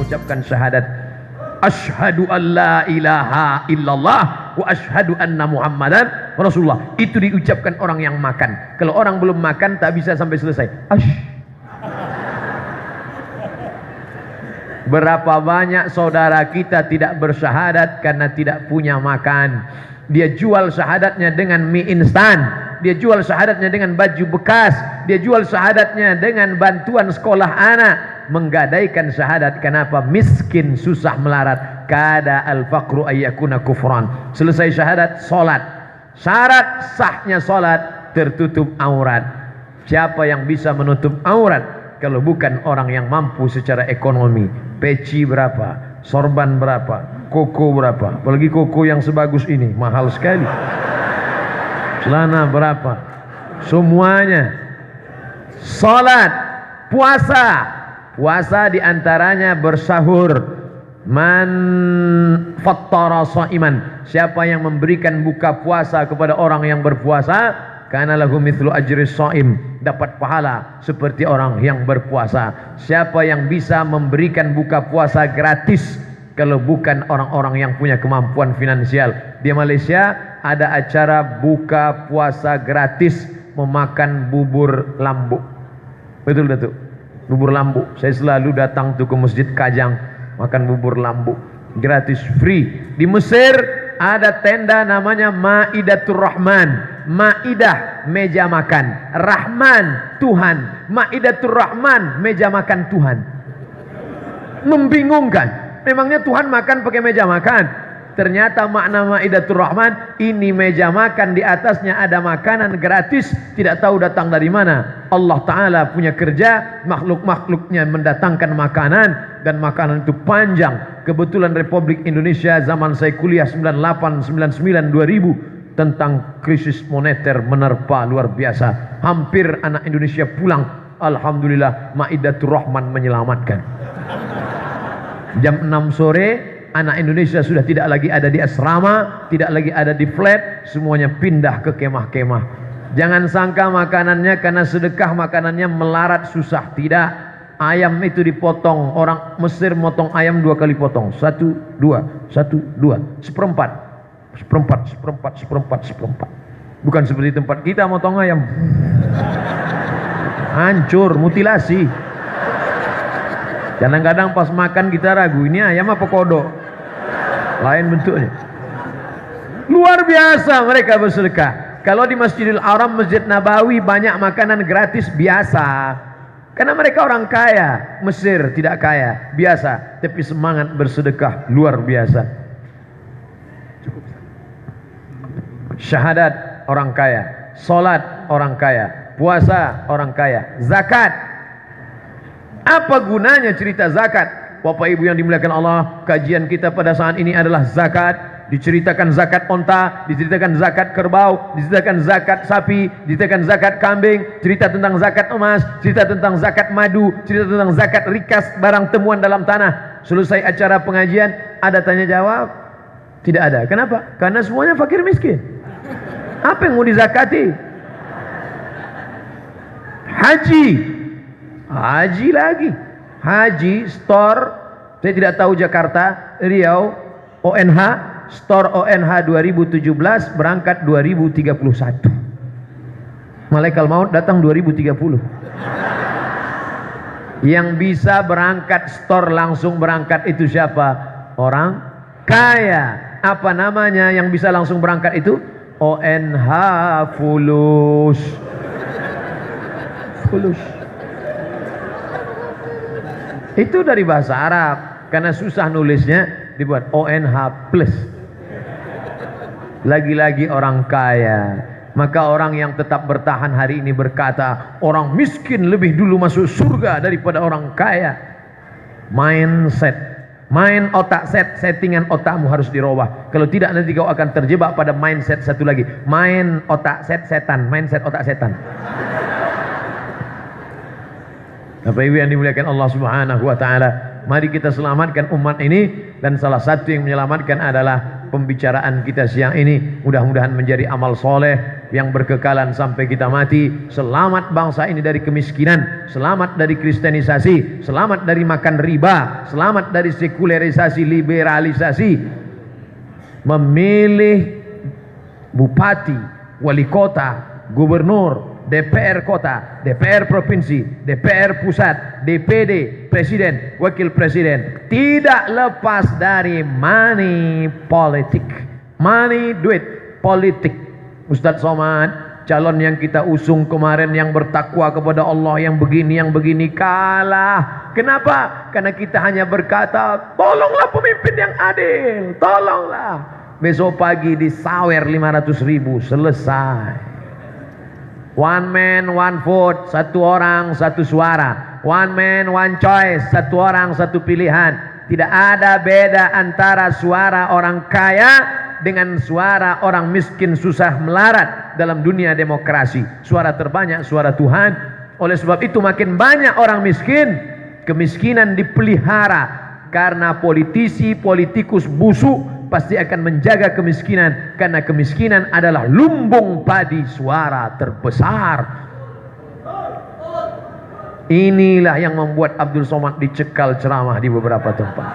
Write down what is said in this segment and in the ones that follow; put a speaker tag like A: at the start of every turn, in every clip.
A: mengucapkan syahadat asyhadu an la ilaha illallah wa asyhadu anna muhammadan rasulullah. Itu diucapkan orang yang makan. Kalau orang belum makan tak bisa sampai selesai. Berapa banyak saudara kita tidak bersyahadat karena tidak punya makan. Dia jual syahadatnya dengan mie instan, dia jual syahadatnya dengan baju bekas, dia jual syahadatnya dengan bantuan sekolah anak, menggadaikan syahadat. Kenapa? Miskin, susah melarat. Kada al-faqru ayyakuna kufran. Selesai syahadat, solat. Syarat sahnya solat, tertutup aurat. Siapa yang bisa menutup aurat kalau bukan orang yang mampu secara ekonomi? Peci berapa? Sorban berapa? Koko berapa? Apalagi koko yang sebagus ini, mahal sekali. Celana berapa? Semuanya. Salat, puasa. Puasa diantaranya bersahur. Man fattara shaiman. Siapa yang memberikan buka puasa kepada orang yang berpuasa, kana lahu mithlu ajri shaim, dapat pahala seperti orang yang berpuasa. Siapa yang bisa memberikan buka puasa gratis kalau bukan orang-orang yang punya kemampuan finansial? Di Malaysia ada acara buka puasa gratis memakan bubur lambu. Betul Datuk? Bubur lambu. Saya selalu datang tuh ke Masjid Kajang makan bubur lambu gratis, free. Di Mesir ada tenda namanya Maidatur Rahman. Maidah, meja makan. Rahman, Tuhan. Maidatur Rahman, meja makan Tuhan. Membingungkan. Memangnya Tuhan makan pakai meja makan? Ternyata makna Maidatur Rahman, ini meja makan, di atasnya ada makanan gratis, tidak tahu datang dari mana. Allah Ta'ala punya kerja, makhluk-makhluknya mendatangkan makanan, dan makanan itu panjang. Kebetulan Republik Indonesia zaman saya kuliah 98, 99, 2000, tentang krisis moneter menerpa luar biasa. Hampir anak Indonesia pulang. Alhamdulillah Maidatur Rahman menyelamatkan. Jam 6 sore anak Indonesia sudah tidak lagi ada di asrama, tidak lagi ada di flat, semuanya pindah ke kemah-kemah. Jangan sangka makanannya karena sedekah makanannya melarat susah. Tidak. Ayam itu dipotong. Orang Mesir motong ayam 2 kali potong. 1, 2, 1, 2. Seperempat. Bukan seperti tempat kita motong ayam. Hancur, mutilasi. Kadang-kadang pas makan kita ragu, ini ayam apa kodok? Lain bentuknya. Luar biasa mereka bersedekah. Kalau di Masjidil Haram, Masjid Nabawi banyak makanan gratis biasa. Karena mereka orang kaya. Mesir tidak kaya, biasa, tapi semangat bersedekah luar biasa. Syahadat orang kaya, salat orang kaya, puasa orang kaya, zakat. Apa gunanya cerita zakat? Bapak Ibu yang dimuliakan Allah, kajian kita pada saat ini adalah zakat. Diceritakan zakat onta, diceritakan zakat kerbau, diceritakan zakat sapi, diceritakan zakat kambing, cerita tentang zakat emas, cerita tentang zakat madu, cerita tentang zakat rikas barang temuan dalam tanah. Selesai acara pengajian, ada tanya jawab? Tidak ada. Kenapa? Karena semuanya fakir miskin. Apa yang mau dizakati? Haji lagi. Haji store, saya tidak tahu Jakarta, Riau, ONH, store ONH 2017 berangkat 2031. Malaikat maut datang 2030. Yang bisa berangkat store langsung berangkat itu siapa? Orang kaya. Apa namanya yang bisa langsung berangkat itu? ONH fulus. Itu dari bahasa Arab, karena susah nulisnya dibuat ONH plus. Lagi-lagi orang kaya. Maka orang yang tetap bertahan hari ini berkata, orang miskin lebih dulu masuk surga daripada orang kaya. Mindset, main otak, settingan otakmu harus dirubah. Kalau tidak nanti kau akan terjebak pada mindset satu lagi. Main otak setan, mindset otak setan. Bapak Ibu yang dimuliakan Allah Subhanahu wa taala, mari kita selamatkan umat ini, dan salah satu yang menyelamatkan adalah pembicaraan kita siang ini. Mudah-mudahan menjadi amal soleh yang berkekalan sampai kita mati. Selamat bangsa ini dari kemiskinan, selamat dari kristenisasi, selamat dari makan riba, selamat dari sekularisasi, liberalisasi. Memilih bupati, wali kota, gubernur, DPR kota, DPR provinsi, DPR pusat, DPD, presiden, wakil presiden, tidak lepas dari money politik. Money, duit, politik. Ustadz Somad, calon yang kita usung kemarin yang bertakwa kepada Allah, yang begini kalah. Kenapa? Karena kita hanya berkata, tolonglah pemimpin yang adil, tolonglah. Besok pagi disawer 500.000, selesai. One man, one vote, satu orang, satu suara. One man, one choice, satu orang, satu pilihan. Tidak ada beda antara suara orang kaya dengan suara orang miskin susah melarat dalam dunia demokrasi. Suara terbanyak suara Tuhan. Oleh sebab itu makin banyak orang miskin, kemiskinan dipelihara karena politikus busuk pasti akan menjaga kemiskinan, karena kemiskinan adalah lumbung padi suara terbesar. Inilah yang membuat Abdul Somad dicekal ceramah di beberapa tempat.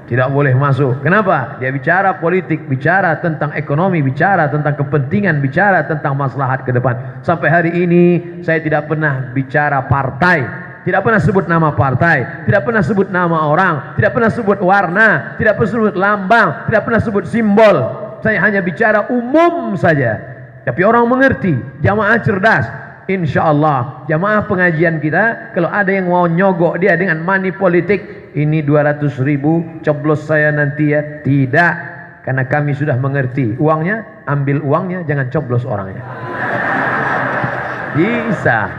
A: Tidak boleh masuk. Kenapa? Dia bicara politik, bicara tentang ekonomi, bicara tentang kepentingan, bicara tentang maslahat ke depan. Sampai hari ini saya tidak pernah bicara partai, tidak pernah sebut nama partai, tidak pernah sebut nama orang, tidak pernah sebut warna, tidak pernah sebut lambang, tidak pernah sebut simbol. Saya hanya bicara umum saja. Tapi orang mengerti, jamaah cerdas. Insya Allah jamaah pengajian kita, kalau ada yang mau nyogok dia dengan money politik, ini 200.000 coblos saya nanti ya, tidak, karena kami sudah mengerti. Uangnya, ambil uangnya, jangan coblos orangnya. Bisa.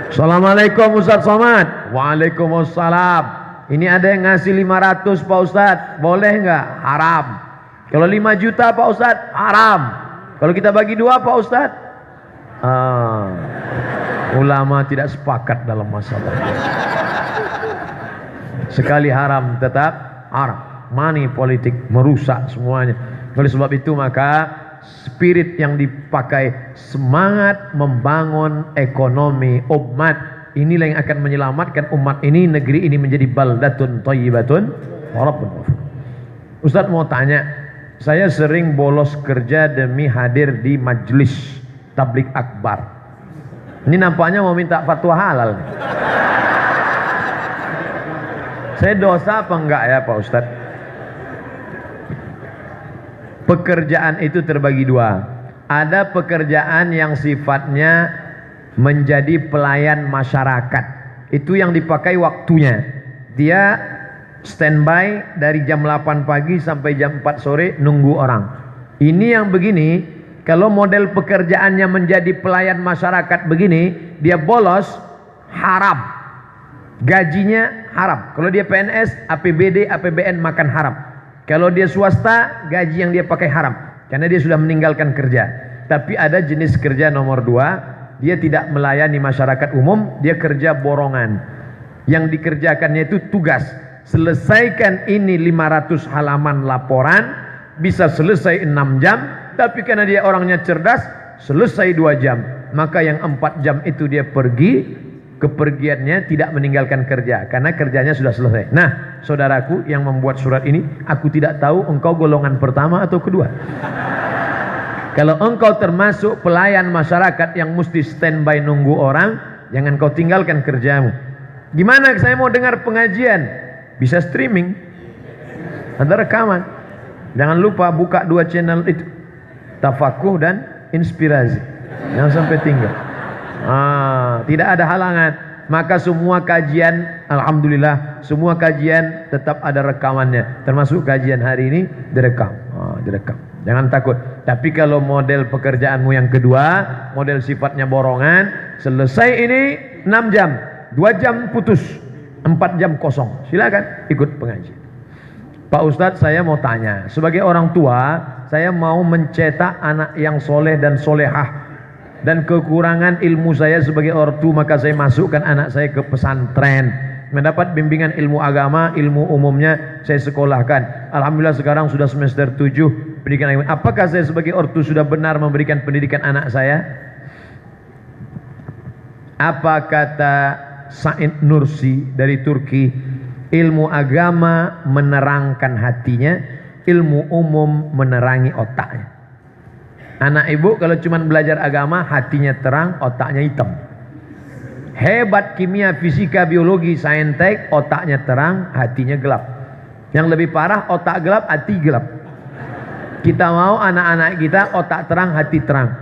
A: Assalamualaikum Ustadz Somad. Waalaikumsalam. Ini ada yang ngasih 500 Pak Ustadz, boleh nggak? Haram. Kalau 5 juta Pak Ustadz, haram. Kalau kita bagi 2 Pak Ustadz, ulama tidak sepakat dalam masalah. Sekali haram tetap haram. Money politik merusak semuanya. Oleh sebab itu maka spirit yang dipakai, semangat membangun ekonomi umat, inilah yang akan menyelamatkan umat ini, negeri ini menjadi baldatun thayyibatun wa rabbun ghafur. Ustadz mau tanya, saya sering bolos kerja demi hadir di majelis tablik akbar. Ini nampaknya mau minta fatwa halal. Saya dosa apa enggak ya Pak Ustadz? Pekerjaan itu terbagi 2. Ada pekerjaan yang sifatnya menjadi pelayan masyarakat. Itu yang dipakai waktunya. Dia standby dari jam 8 pagi sampai jam 4 sore nunggu orang. Ini yang begini, kalau model pekerjaannya menjadi pelayan masyarakat begini, dia bolos, haram. Gajinya haram. Kalau dia PNS, APBD, APBN makan haram. Kalau dia swasta, gaji yang dia pakai haram, karena dia sudah meninggalkan kerja. Tapi ada jenis kerja nomor 2, dia tidak melayani masyarakat umum, dia kerja borongan. Yang dikerjakannya itu tugas. Selesaikan ini 500 halaman laporan, bisa selesai 6 jam, tapi karena dia orangnya cerdas, selesai 2 jam. Maka yang 4 jam itu dia pergi, kepergiannya tidak meninggalkan kerja, karena kerjanya sudah selesai. Nah, saudaraku yang membuat surat ini, aku tidak tahu engkau golongan pertama atau kedua. Kalau engkau termasuk pelayan masyarakat yang mesti standby nunggu orang, jangan kau tinggalkan kerjamu. Gimana saya mau dengar pengajian? Bisa streaming, ada rekaman. Jangan lupa buka 2 channel itu, Tafakuh dan Inspirasi, jangan sampai tinggal. Tidak ada halangan. Maka semua kajian, alhamdulillah, semua kajian tetap ada rekamannya. Termasuk kajian hari ini direkam. Direkam. Jangan takut. Tapi kalau model pekerjaanmu yang kedua, model sifatnya borongan, selesai ini 6 jam, 2 jam putus, 4 jam kosong. Silakan ikut pengajian. Pak Ustadz, saya mau tanya, sebagai orang tua, saya mau mencetak anak yang soleh dan solehah, dan kekurangan ilmu saya sebagai ortu, maka saya masukkan anak saya ke pesantren, mendapat bimbingan ilmu agama, ilmu umumnya saya sekolahkan. Alhamdulillah sekarang sudah semester 7, pendidikan agama. Apakah saya sebagai ortu sudah benar memberikan pendidikan anak saya? Apa kata Said Nursi dari Turki? Ilmu agama menerangkan hatinya, ilmu umum menerangi otaknya. Anak ibu kalau cuma belajar agama, hatinya terang, otaknya hitam. Hebat kimia, fisika, biologi, saintek, otaknya terang, hatinya gelap. Yang lebih parah, otak gelap, hati gelap. Kita mau anak-anak kita otak terang, hati terang.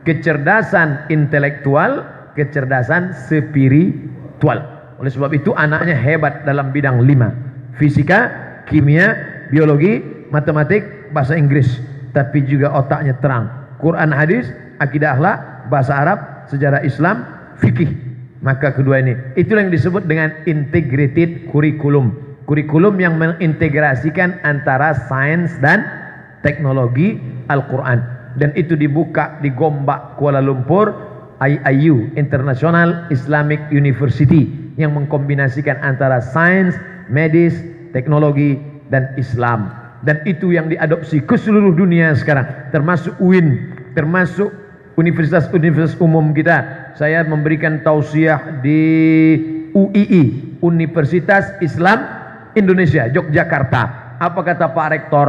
A: Kecerdasan intelektual, kecerdasan spiritual. Oleh sebab itu anaknya hebat dalam bidang 5. Fisika, kimia, biologi, matematik, bahasa Inggris. Tapi juga otaknya terang. Quran, hadis, akidah akhlak, bahasa Arab, sejarah Islam, fikih. Maka kedua ini, itulah yang disebut dengan integrated curriculum. Kurikulum yang mengintegrasikan antara sains dan teknologi Al-Quran. Dan itu dibuka di Gombak, Kuala Lumpur, IIU, International Islamic University, yang mengkombinasikan antara sains, medis, teknologi, dan Islam. Dan itu yang diadopsi ke seluruh dunia sekarang, termasuk UIN, termasuk universitas-universitas umum kita. Saya memberikan tausiah di UII, Universitas Islam Indonesia, Yogyakarta. Apa kata Pak Rektor?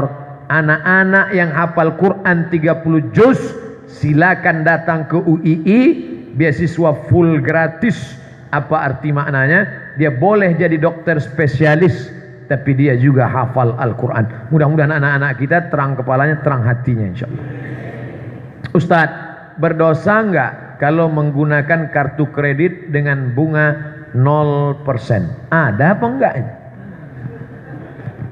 A: Anak-anak yang hafal Quran 30 juz, silakan datang ke UII, beasiswa full gratis. Apa arti maknanya? Dia boleh jadi dokter spesialis, tapi dia juga hafal Al-Quran. Mudah-mudahan anak-anak kita terang kepalanya, terang hatinya, insya Allah. Ustadz, berdosa enggak kalau menggunakan kartu kredit dengan bunga 0%? Ada apa enggak?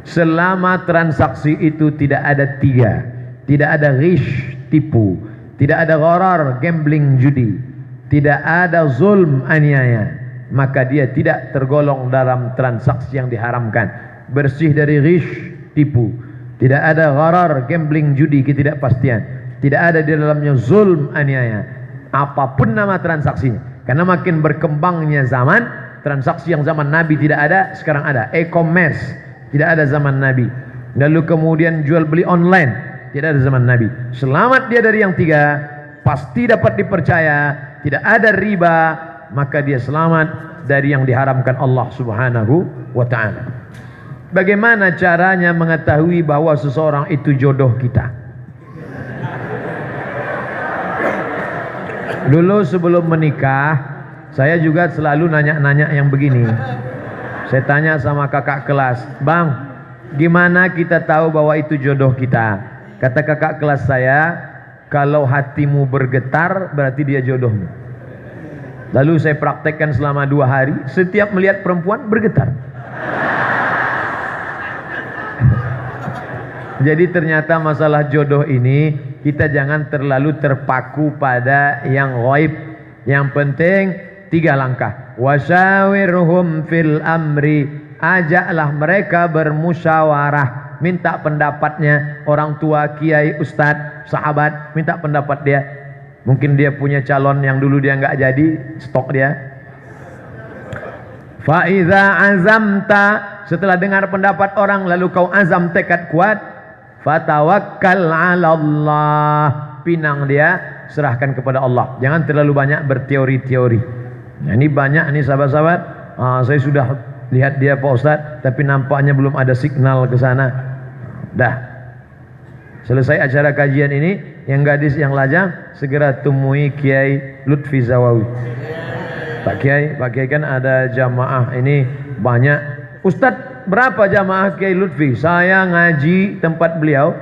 A: Selama transaksi itu tidak ada 3, tidak ada ghish, tipu, tidak ada gharar, gambling, judi, tidak ada zulm, aniaya, maka dia tidak tergolong dalam transaksi yang diharamkan. Bersih dari ghish, tipu, tidak ada gharar, gambling, judi, ketidakpastian, tidak ada di dalamnya zulm, aniaya, apapun nama transaksinya. Karena makin berkembangnya zaman, transaksi yang zaman Nabi tidak ada, sekarang ada. E-commerce tidak ada zaman Nabi. Lalu kemudian jual beli online tidak ada zaman Nabi. Selamat dia dari yang 3, pasti dapat dipercaya, tidak ada riba, maka dia selamat dari yang diharamkan Allah Subhanahu wa ta'ala. Bagaimana caranya mengetahui bahwa seseorang itu jodoh kita? Dulu sebelum menikah, saya juga selalu nanya-nanya yang begini. Saya tanya sama kakak kelas, "Bang, gimana kita tahu bahwa itu jodoh kita?" Kata kakak kelas saya, "Kalau hatimu bergetar, berarti dia jodohmu." Lalu saya praktekkan selama 2 hari, setiap melihat perempuan bergetar. Jadi ternyata masalah jodoh ini, kita jangan terlalu terpaku pada yang ghaib. Yang penting 3 langkah. Wasyawirhum fil amri, ajaklah mereka bermusyawarah, minta pendapatnya orang tua, kiai, ustadz, sahabat, minta pendapat dia. Mungkin dia punya calon yang dulu dia nggak jadi, stok dia. Fa iza azamta, setelah dengar pendapat orang lalu kau azam, tekad kuat, fatawakkal 'ala Allah, pinang dia, serahkan kepada Allah. Jangan terlalu banyak berteori-teori. Nah, ini banyak nih sahabat-sahabat, saya sudah lihat dia Pak Ustadz, tapi nampaknya belum ada signal ke sana. Dah selesai acara kajian ini, yang gadis yang lajang segera temui Kiai Lutfi Zawawi. Pak Kiai kan ada jamaah ini banyak. Ustadz, berapa jamaah Kiai Lutfi? Saya ngaji tempat beliau,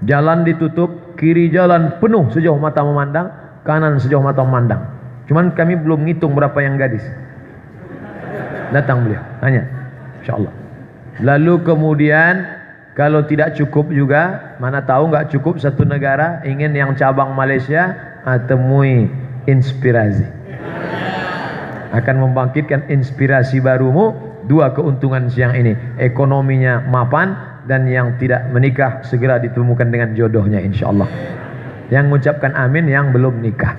A: jalan ditutup, kiri jalan penuh sejauh mata memandang, kanan sejauh mata memandang. Cuman kami belum ngitung berapa yang gadis. Datang beliau, tanya, insyaallah. Lalu kemudian kalau tidak cukup juga, mana tahu nggak cukup satu negara, ingin yang cabang Malaysia, temui inspirasi. Akan membangkitkan inspirasi barumu. 2 keuntungan siang ini, ekonominya mapan, dan yang tidak menikah segera ditemukan dengan jodohnya insyaallah. Yang mengucapkan amin yang belum nikah.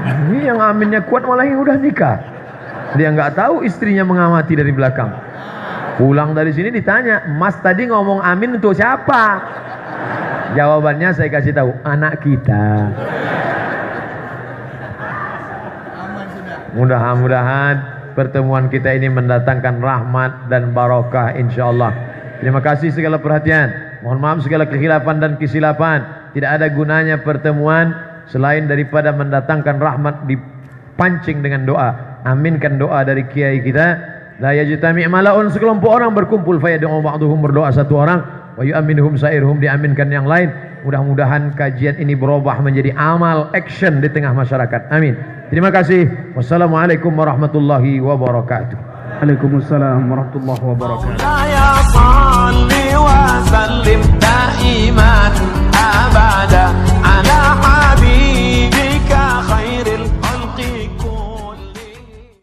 A: Ini yang aminnya kuat malah yang udah nikah. Dia nggak tahu istrinya mengamati dari belakang. Pulang dari sini ditanya, "Mas tadi ngomong amin untuk siapa?" Jawabannya saya kasih tahu, anak kita. Mudah-mudahan pertemuan kita ini mendatangkan rahmat dan barokah insyaallah. Terima kasih segala perhatian. Mohon maaf segala kekhilafan dan kesilapan. Tidak ada gunanya pertemuan selain daripada mendatangkan rahmat, dipancing dengan doa. Aminkan doa dari kiai kita. La yajtami' malaun, sekelompok orang berkumpul fayad'u ba'dhum, berdoa satu orang, wa yu'minuhum sairhum, diaminkan yang lain. Mudah-mudahan kajian ini berubah menjadi amal, action di tengah masyarakat. Amin. Terima kasih. Wassalamualaikum warahmatullahi wabarakatuh.
B: Waalaikumsalam warahmatullahi wabarakatuh.
C: Ya salli wa sallim daiman